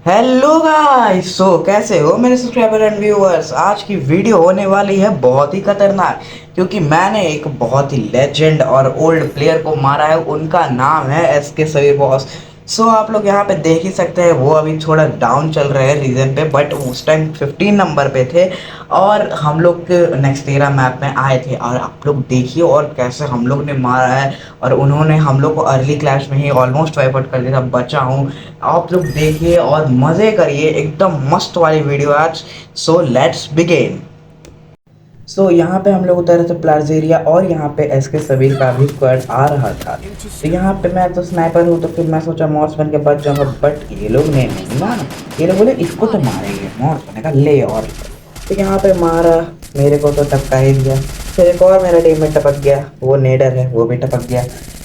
Hello guys, सो कैसे हो मेरे सब्सक्राइबर एंड व्यूअर्स। आज की वीडियो होने वाली है बहुत ही खतरनाक, क्योंकि मैंने एक बहुत ही लेजेंड और ओल्ड प्लेयर को मारा है। उनका नाम है एसके सभी बॉस। सो आप लोग यहाँ पे देख ही सकते हैं, वो अभी थोड़ा डाउन चल रहे हैं रीजन पे, बट उस टाइम 15 नंबर पे थे और हम लोग नेक्स्ट 13 मैप में आए थे। और आप लोग देखिए और कैसे हम लोग ने मारा है, और उन्होंने हम लोग को अर्ली क्लैश में ही ऑलमोस्ट वाइप आउट कर दिया था। बचा हूँ, आप लोग देखिए और मज़े करिए, एकदम मस्त वाली वीडियो आज। So let's begin. सो यहाँ पे हम लोग उतरे थे प्लाजेरिया, और यहाँ पे एसके सबीर का भी स्क्वाड आ रहा था। तो यहाँ पे मैं तो स्नाइपर हूँ, तो फिर मैं सोचा मॉर्स बन के बच जाऊंगा, बट ये लोग ने नहीं माना। ये लोग बोले इसको तो मारेंगे, मॉर्स बने का ले। और तो यहाँ पे मारा, मेरे को तो टपका ही दिया। फिर एक और मेरा टीम में टपक गया, वो नेडर है, वो भी टपक गया।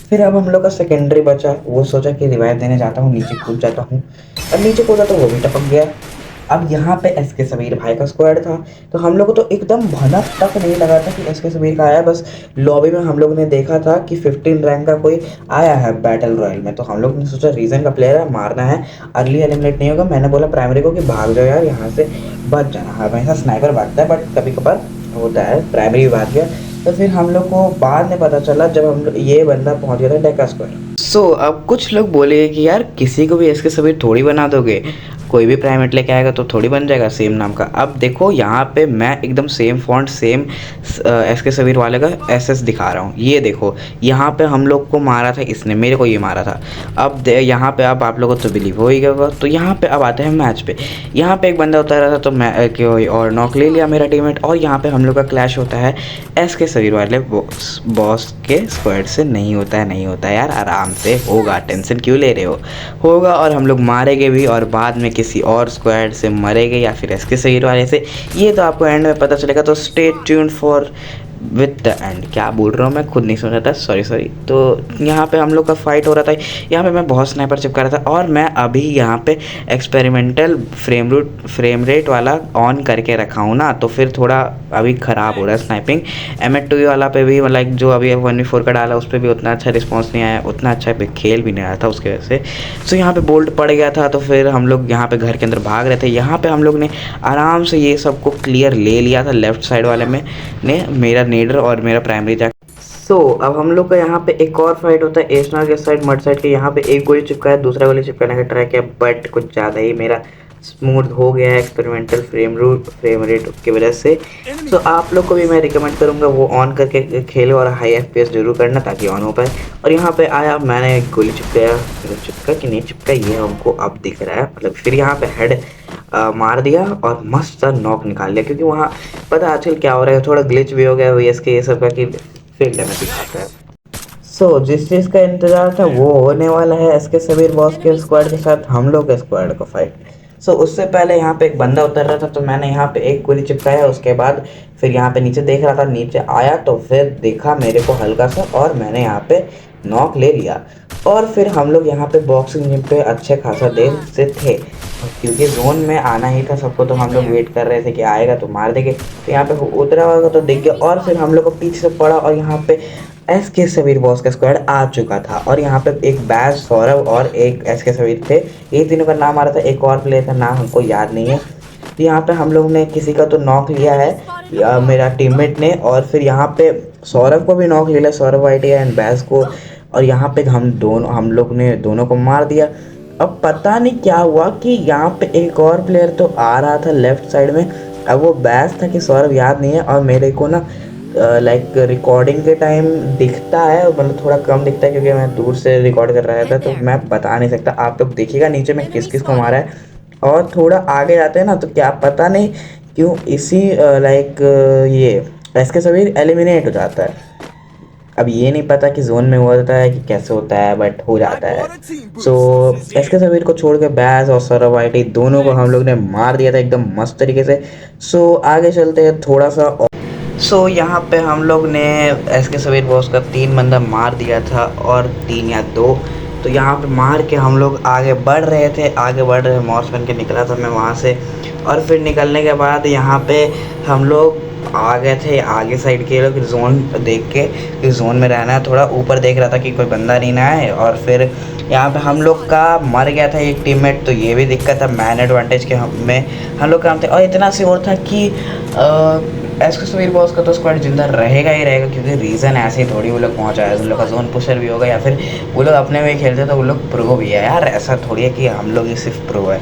फिर अब हम लोग का सेकेंडरी बचा, वो सोचा कि रिवाइव देने जाता हूँ, नीचे कूद जाता हूँ। अब नीचे कूदा तो वो भी टपक गया। अब यहाँ पे एसके समीर भाई का स्क्वाड था, तो हम लोग को तो एकदम भनक तक नहीं लगा था कि एसके समीर का आया। बस लॉबी में हम लोग ने देखा था कि 15 रैंक का कोई आया है बैटल रॉयल में, तो हम लोग ने सोचा रीजन का प्लेयर है, मारना है, अर्ली एलिमिनेट नहीं होगा। मैंने बोला प्राइमरी को कि भाग जाओ यार यहाँ से, बच जाना। हमेशा स्नाइपर भागता है, बट कभी कभार होता है प्राइमरी भी भाग गया। तो फिर हम लोग को बाद में पता चला जब हम ये बंदा पहुंच गया था डेका स्क्वायर। अब कुछ लोग बोले कि यार किसी को भी एसके समीर थोड़ी बना दोगे, कोई भी प्राइमेट लेके आएगा तो थोड़ी बन जाएगा सेम नाम का। अब देखो यहाँ पे मैं एकदम same font same SK Sameer वाले का एसएस दिखा रहा हूँ, ये देखो। यहाँ पे हम लोग को मारा था इसने, मेरे को ये मारा था। अब यहाँ पे अब आप लोगों को तो बिलीव हो ही गया होगा। तो यहाँ पे अब आते हैं मैच पे। यहाँ पे एक बंदा उतारा था, तो मैं कोई और नॉक ले लिया मेरा टीममेट, और यहाँ पे हम लोग का क्लैश होता है एसके समीर वाले बॉस के स्क्वाड से। नहीं होता है, नहीं होता है यार, आराम से होगा, टेंशन क्यों ले रहे हो, होगा। और हम लोग मारेंगे भी, और बाद में किसी और स्क्वाड से मरेंगे या फिर एसके सहीर वाले से, ये तो आपको एंड में पता चलेगा। तो stay tuned for with the end. क्या बोल रहा हूँ मैं खुद नहीं सुन रहा था, सॉरी सॉरी। तो यहाँ पे हम लोग का फाइट हो रहा था, यहाँ पे मैं बहुत स्नाइपर चिपका रहा था, और मैं अभी यहाँ पे एक्सपेरिमेंटल फ्रेम रेट वाला ऑन करके रखा हूँ ना, तो फिर थोड़ा अभी ख़राब हो रहा है स्नाइपिंग। M2 वाला पे भी लाइक जो अभी 1v4 का डाला, उस पर भी उतना अच्छा रिस्पॉन्स नहीं आया, उतना अच्छा खेल भी नहीं आया था उसके वजह से। सो यहाँ पे बोल्ट पड़ गया था, तो फिर हम लोग यहाँ पे घर के अंदर भाग रहे थे। यहाँ पे हम लोग ने आराम से ये सबको क्लियर ले लिया था। लेफ्ट साइड वाले में ने मेरा नेडर और मेरा प्राइमरी जैक। अब हम लोग का यहाँ पे एक और फाइट होता है एसनर के साइड मड साइड के। यहाँ पे एक गोली चिपका है, दूसरा गोली चिपकाने का ट्राई किया, बट कुछ ज़्यादा ही मेरा स्मूथ हो गया है एक्सपेरिमेंटल फ्रेम रेट की वजह से। आप लोग को भी मैं रिकमेंड करूँगा वो ऑन करके खेलो, और हाई FPS जरूर करना ताकि ऑन हो पाए। और यहाँ पे आया, मैंने एक गोली चिपकाया, चिपका कि नहीं चिपका ये हमको अब दिख रहा है, मतलब फिर यहाँ पे हेड मार दिया और मस्त सा नॉक निकाल लिया। क्योंकि वहाँ पता आजकल क्या हो रहा है, थोड़ा ग्लिच भी हो गया VS के ये सब का, कि फील्ड डैमेज दिखाता है। जिस चीज़ का इंतजार था वो होने वाला है एसके सबीर बॉस के स्क्वाड के साथ हम लोग के स्क्वाड का फाइट। उससे पहले यहाँ पे एक बंदा उतर रहा था, तो मैंने यहाँ पे एक गोली चिपकाया। उसके बाद फिर यहाँ पे नीचे देख रहा था, नीचे आया तो फिर देखा मेरे को हल्का सा, और मैंने यहाँ पे नॉक ले लिया। और फिर हम लोग यहाँ पे बॉक्सिंग जिम पे अच्छे खासा देर से थे, क्योंकि जोन में आना ही था सबको, तो हम लोग वेट कर रहे थे कि आएगा तो मार देंगे। तो यहाँ पे उतरा होगा तो दिख गया, और फिर हम लोग को पीछे से पड़ा, और यहाँ पे एसके सबीर बॉस का स्क्वाड आ चुका था। और यहाँ पे एक बैज, सौरभ और एक एसके सबीर थे, ये तीनों का नाम आ रहा था। एक और प्लेयर का नाम हमको याद नहीं है। तो यहाँ पे हम लोग ने किसी का तो नॉक लिया है, मेरा टीममेट ने, और फिर यहाँ पे सौरभ को भी नॉक लिया, सौरभ वाइटिया एंड बैज को। और यहाँ पे हम लोग ने दोनों को मार दिया। अब पता नहीं क्या हुआ कि यहाँ पे एक और प्लेयर तो आ रहा था लेफ्ट साइड में, अब वो बैज था कि सौरभ याद नहीं है। और मेरे को ना लाइक रिकॉर्डिंग के टाइम दिखता है, मतलब थोड़ा कम दिखता है, क्योंकि मैं दूर से रिकॉर्ड कर रहा था, तो मैं बता नहीं सकता। आप लोग देखिएगा नीचे में किस किस को मारा है। और थोड़ा आगे जाते हैं ना, तो क्या पता नहीं क्यों इसी लाइक ये एसके सबीर एलिमिनेट हो जाता है। अब ये नहीं पता कि जोन में हुआ होता है कि कैसे होता है, बट हो जाता है। एसके सबीर को छोड़ के बैज और सौरभ वाइटी दोनों को हम लोग ने मार दिया था एकदम मस्त तरीके से। आगे चलते हैं थोड़ा सा। यहाँ पे हम लोग ने एसके सबीर बॉस का 3 बंदा मार दिया था, और 3 या 2। तो यहाँ पे मार के हम लोग आगे बढ़ रहे थे, मॉर्स बन के निकला था मैं वहाँ से। और फिर निकलने के बाद यहाँ पे हम लोग आ गए थे आगे साइड के लोग जोन देख के कि जोन में रहना है, थोड़ा ऊपर देख रहा था कि कोई बंदा नहीं ना है। और फिर यहाँ पे हम लोग का मर गया था एक टीममेट, तो ये भी दिक्कत था मैन एडवांटेज के हम लोग काम थे। और इतना से और था कि एसके सुबीर बॉस का तो स्क्वाड जिंदा रहेगा ही रहेगा, क्योंकि रीज़न ऐसे ही थोड़ी वो लोग पहुँचा है। उन लोग का जोन पुशर भी होगा या फिर वो लोग अपने में खेलते तो वो लोग प्रो भी है यार, ऐसा थोड़ी है कि हम लोग ही सिर्फ प्रो है।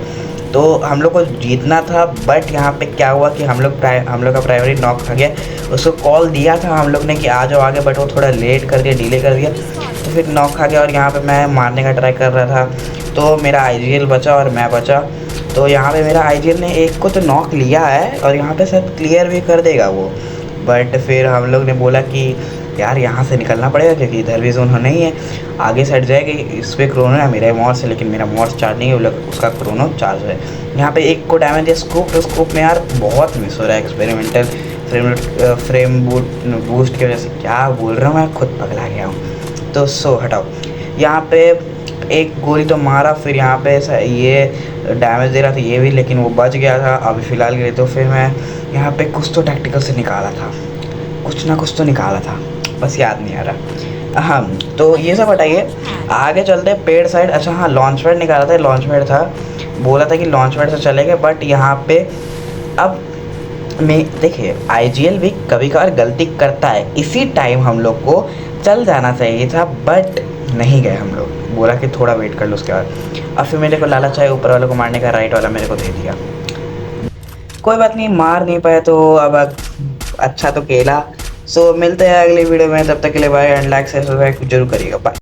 तो हम लोग को जीतना था, बट यहाँ पे क्या हुआ कि हम लोग का प्राइमरी नॉक खा गया। उसको कॉल दिया था हम लोग ने कि आ जाओ आगे, बट वो थोड़ा लेट कर दिया, डिले कर दिया, तो फिर नॉक खा गया। और यहाँ पे मैं मारने का ट्राई कर रहा था, तो मेरा आईजीएल बचा और मैं बचा। तो यहाँ पे मेरा आईजीएल ने एक को तो नॉक लिया है और यहाँ पे शायद क्लियर भी कर देगा वो। बट फिर हम लोग ने बोला कि यार यहाँ से निकलना पड़ेगा, क्योंकि इधर भी जोन नहीं है, आगे साइड जाएगी। इस पर क्रोनो है, मेरा मॉर्स है, लेकिन मेरा मॉर्स चार्ज नहीं है, वो लोग उसका क्रोनो चार्ज है। यहाँ पे एक को डैमेज दिया स्कोप, तो स्कोप में यार बहुत मिस हो रहा है एक्सपेरिमेंटल फ्रेम बूस्ट की वजह से। क्या बोल रहा हूँ मैं, खुद पगला गया हूँ। तो सो हटाओ, यहाँ पे एक गोली तो मारा, फिर यहाँ पे ये डैमेज दे रहा था ये भी, लेकिन वो बच गया था अभी फ़िलहाल के लिए। तो फिर मैं यहाँ पे कुछ तो टैक्टिकल से निकाला था, कुछ ना कुछ तो निकाला था, बस याद नहीं आ रहा। हाँ, तो ये सब हटाइए, आगे चलते हैं पेड़ साइड। अच्छा हाँ, लॉन्च पैड निकाला था, लॉन्च पैड था, बोला था कि लॉन्च पैड से चलेंगे। बट यहाँ पे अब मैं देखिए, आईजीएल भी कभी कभार गलती करता है, इसी टाइम हम लोग को चल जाना चाहिए था, बट नहीं गए हम लोग। बोला कि थोड़ा वेट कर लो उसके बाद। और फिर मेरे को लालच आया ऊपर वाले को मारने का, राइट वाला मेरे को दे दिया। कोई बात नहीं, मार नहीं पाए तो अब अच्छा तो खेला। सो मिलते हैं अगली वीडियो में, तब तक के लिए बाय एंड लाइक सब्सक्राइब जरूर करिएगा, बाय।